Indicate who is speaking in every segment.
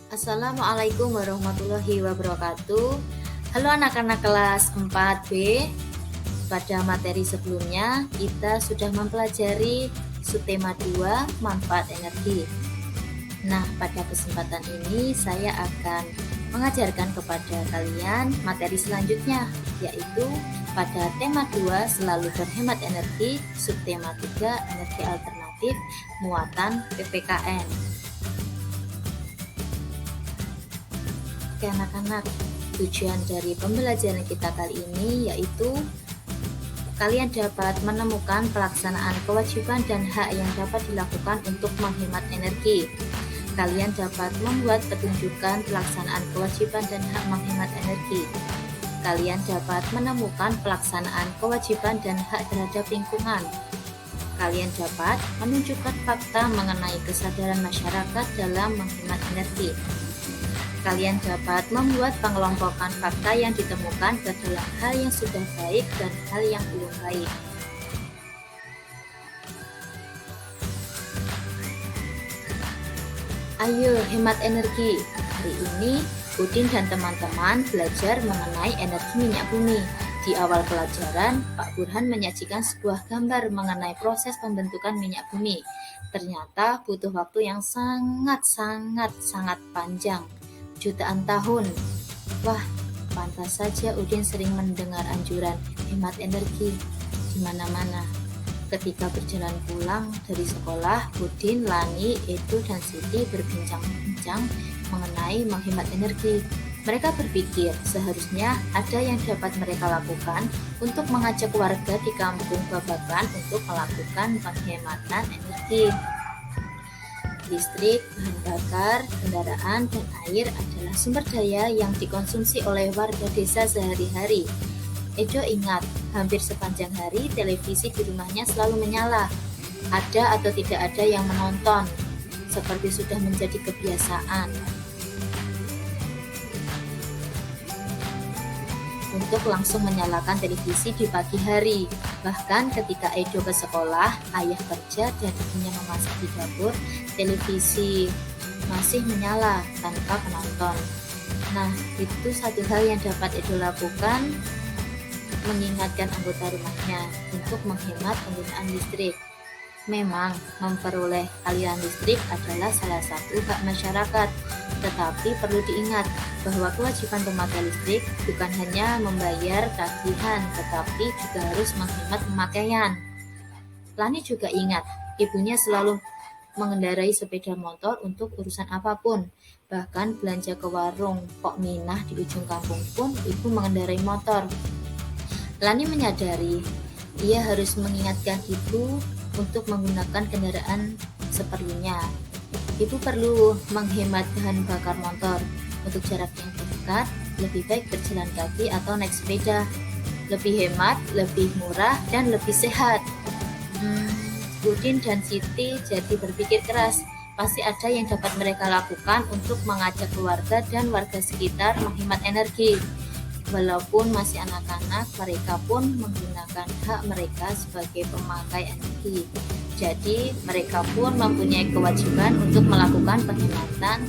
Speaker 1: Assalamualaikum warahmatullahi wabarakatuh. Halo anak-anak kelas 4B. Pada materi sebelumnya kita sudah mempelajari subtema 2 manfaat energi. Nah, pada kesempatan ini saya akan mengajarkan kepada kalian materi selanjutnya, yaitu pada tema 2 selalu berhemat energi, subtema 3 energi alternatif, muatan PPKN. Oke anak-anak, tujuan dari pembelajaran kita kali ini yaitu kalian dapat menemukan pelaksanaan kewajiban dan hak yang dapat dilakukan untuk menghemat energi. Kalian dapat membuat petunjukan pelaksanaan kewajiban dan hak menghemat energi. Kalian dapat menemukan pelaksanaan kewajiban dan hak terhadap lingkungan. Kalian dapat menunjukkan fakta mengenai kesadaran masyarakat dalam menghemat energi. Kalian dapat membuat pengelompokan fakta yang ditemukan ke dalam hal yang sudah baik dan hal yang belum baik. Ayo hemat energi. Hari ini Udin dan teman-teman belajar mengenai energi minyak bumi. Di awal pelajaran, Pak Burhan menyajikan sebuah gambar mengenai proses pembentukan minyak bumi. Ternyata butuh waktu yang sangat panjang. Jutaan tahun. Wah, pantas saja Udin sering mendengar anjuran hemat energi di mana-mana. Ketika berjalan pulang dari sekolah, Udin, Lani, Edo, dan Siti berbincang-bincang mengenai menghemat energi. Mereka berpikir seharusnya ada yang dapat mereka lakukan untuk mengajak warga di kampung Babakan untuk melakukan penghematan energi. Listrik, bahan bakar, kendaraan, dan air adalah sumber daya yang dikonsumsi oleh warga desa sehari-hari. Edo ingat, hampir sepanjang hari televisi di rumahnya selalu menyala. Ada atau tidak ada yang menonton, seperti sudah menjadi kebiasaan. Untuk langsung menyalakan televisi di pagi hari. Bahkan ketika Edo ke sekolah, ayah kerja dan ibunya memasak di dapur, televisi masih menyala tanpa penonton. Nah, itu satu hal yang dapat Edo lakukan, mengingatkan anggota rumahnya untuk menghemat penggunaan listrik. Memang, memperoleh aliran listrik adalah salah satu hak masyarakat, tetapi perlu diingat bahwa kewajiban pemakaian listrik bukan hanya membayar tagihan, tetapi juga harus menghemat pemakaian. Lani juga ingat, ibunya selalu mengendarai sepeda motor untuk urusan apapun. Bahkan belanja ke warung Pok Minah di ujung kampung pun ibu mengendarai motor. Lani menyadari ia harus mengingatkan ibu untuk menggunakan kendaraan seperlunya. Ibu perlu menghemat bahan bakar motor. Untuk jarak yang dekat, lebih baik berjalan kaki atau naik sepeda. Lebih hemat, lebih murah, dan lebih sehat. Udin dan Siti jadi berpikir keras. Pasti ada yang dapat mereka lakukan untuk mengajak keluarga dan warga sekitar menghemat energi. Walaupun masih anak-anak, mereka pun menggunakan hak mereka sebagai pemakai energi. Jadi, mereka pun mempunyai kewajiban untuk melakukan penghematan.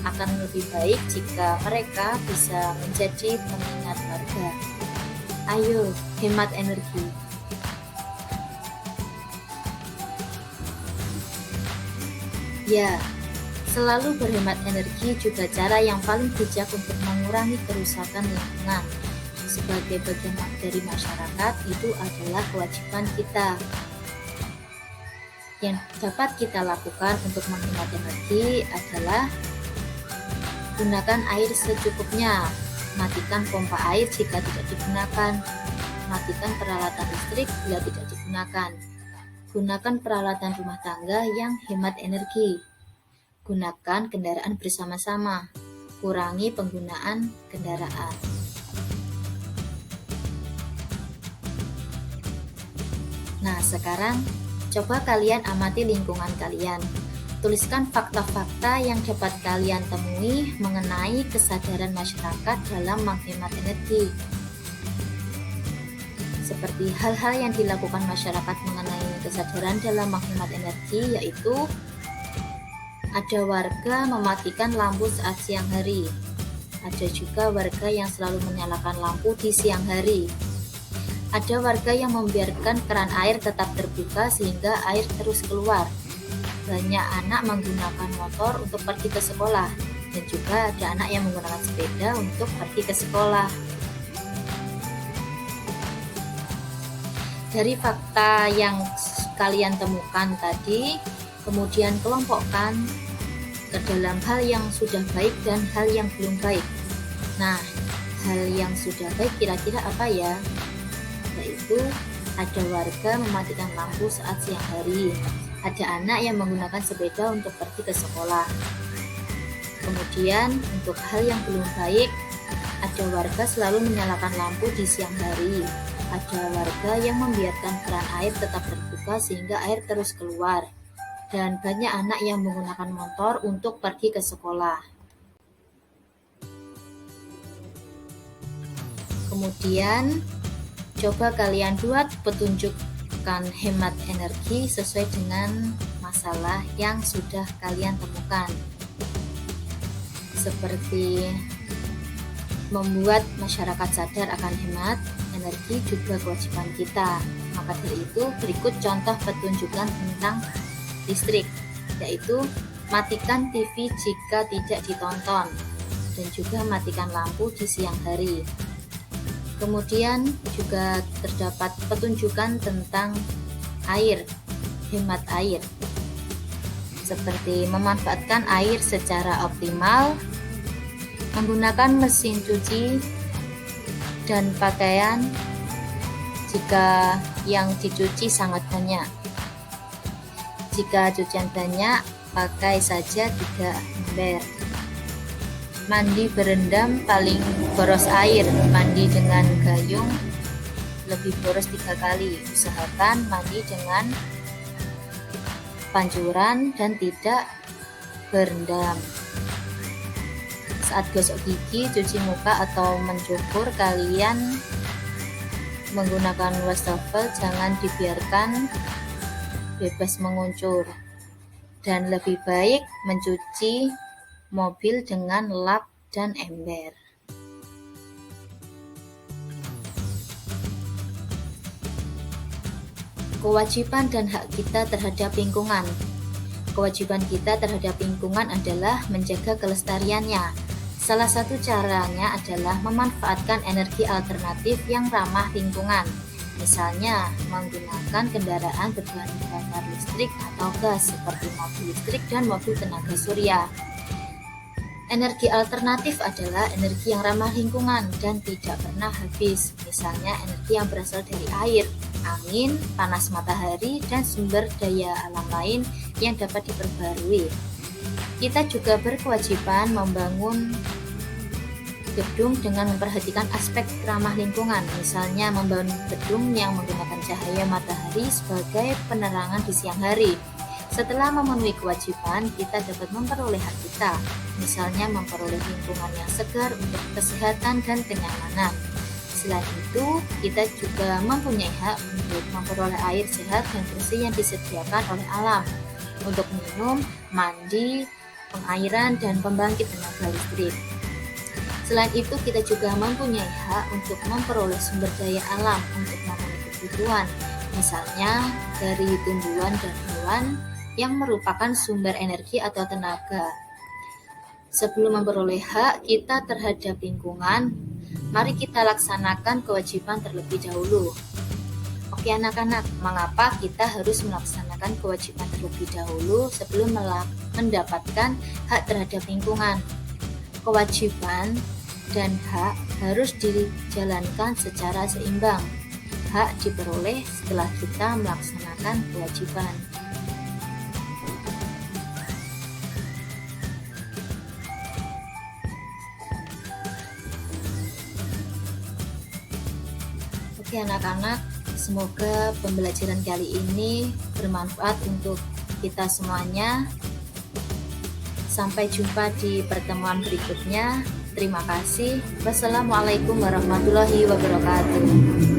Speaker 1: Akan lebih baik jika mereka bisa menjadi pengingat warga. Ayo, hemat energi. Ya, selalu berhemat energi juga cara yang paling bijak untuk mengurangi kerusakan lingkungan. Sebagai bagian dari masyarakat, itu adalah kewajiban kita. Yang dapat kita lakukan untuk menghemat energi adalah gunakan air secukupnya, matikan pompa air jika tidak digunakan, matikan peralatan listrik bila tidak digunakan, gunakan peralatan rumah tangga yang hemat energi. Gunakan kendaraan bersama-sama. Kurangi penggunaan kendaraan. Nah, sekarang coba kalian amati lingkungan kalian. Tuliskan fakta-fakta yang dapat kalian temui mengenai kesadaran masyarakat dalam menghemat energi. Seperti hal-hal yang dilakukan masyarakat mengenai kesadaran dalam menghemat energi, yaitu Ada warga mematikan lampu saat siang hari. Ada juga warga yang selalu menyalakan lampu di siang hari. Ada warga yang membiarkan keran air tetap terbuka sehingga air terus keluar. Banyak anak menggunakan motor untuk pergi ke sekolah, dan juga ada anak yang menggunakan sepeda untuk pergi ke sekolah. Dari fakta yang kalian temukan tadi, kemudian kelompokkan ke dalam hal yang sudah baik dan hal yang belum baik. Nah, hal yang sudah baik kira-kira apa ya? Yaitu ada warga mematikan lampu saat siang hari. Ada anak yang menggunakan sepeda untuk pergi ke sekolah. Kemudian untuk hal yang belum baik, ada warga selalu menyalakan lampu di siang hari. Ada warga yang membiarkan keran air tetap terbuka sehingga air terus keluar. Dan banyak anak yang menggunakan motor untuk pergi ke sekolah. Kemudian, coba kalian buat petunjukkan hemat energi sesuai dengan masalah yang sudah kalian temukan. Seperti membuat masyarakat sadar akan hemat energi juga kewajiban kita. Maka dari itu, berikut contoh petunjukan tentang listrik, yaitu matikan TV jika tidak ditonton, dan juga matikan lampu di siang hari. Kemudian juga terdapat petunjukan tentang air, hemat air, seperti memanfaatkan air secara optimal, menggunakan mesin cuci dan pakaian jika yang dicuci sangat banyak. Jika cucian banyak, pakai saja 3 ember. Mandi berendam paling boros air. Mandi dengan gayung lebih boros 3 kali. Usahakan mandi dengan pancuran dan tidak berendam. Saat gosok gigi, cuci muka atau mencukur, kalian menggunakan wastafel, jangan dibiarkan bebas menguncur. Dan lebih baik mencuci mobil dengan lap dan ember. Kewajiban dan hak kita terhadap lingkungan. Kewajiban kita terhadap lingkungan adalah menjaga kelestariannya. Salah satu caranya adalah memanfaatkan energi alternatif yang ramah lingkungan. Misalnya, menggunakan kendaraan berbahan bakar listrik atau gas seperti mobil listrik dan mobil tenaga surya. Energi alternatif adalah energi yang ramah lingkungan dan tidak pernah habis. Misalnya, energi yang berasal dari air, angin, panas matahari, dan sumber daya alam lain yang dapat diperbarui. Kita juga berkewajiban membangun gedung dengan memperhatikan aspek ramah lingkungan, misalnya membangun gedung yang menggunakan cahaya matahari sebagai penerangan di siang hari. Setelah memenuhi kewajiban, kita dapat memperoleh hak kita, misalnya memperoleh lingkungan yang segar untuk kesehatan dan kenyamanan. Selain itu, kita juga mempunyai hak untuk memperoleh air sehat dan bersih yang disediakan oleh alam, untuk minum, mandi, pengairan, dan pembangkit tenaga listrik. Selain itu, kita juga mempunyai hak untuk memperoleh sumber daya alam untuk memenuhi kebutuhan, misalnya dari tumbuhan dan hewan yang merupakan sumber energi atau tenaga. Sebelum memperoleh hak kita terhadap lingkungan, mari kita laksanakan kewajiban terlebih dahulu. Oke anak-anak, mengapa kita harus melaksanakan kewajiban terlebih dahulu sebelum mendapatkan hak terhadap lingkungan? Kewajiban dan hak harus dijalankan secara seimbang. Hak diperoleh setelah kita melaksanakan kewajiban. Oke anak-anak, semoga pembelajaran kali ini bermanfaat untuk kita semuanya. Sampai jumpa di pertemuan berikutnya. Terima kasih. Wassalamualaikum warahmatullahi wabarakatuh.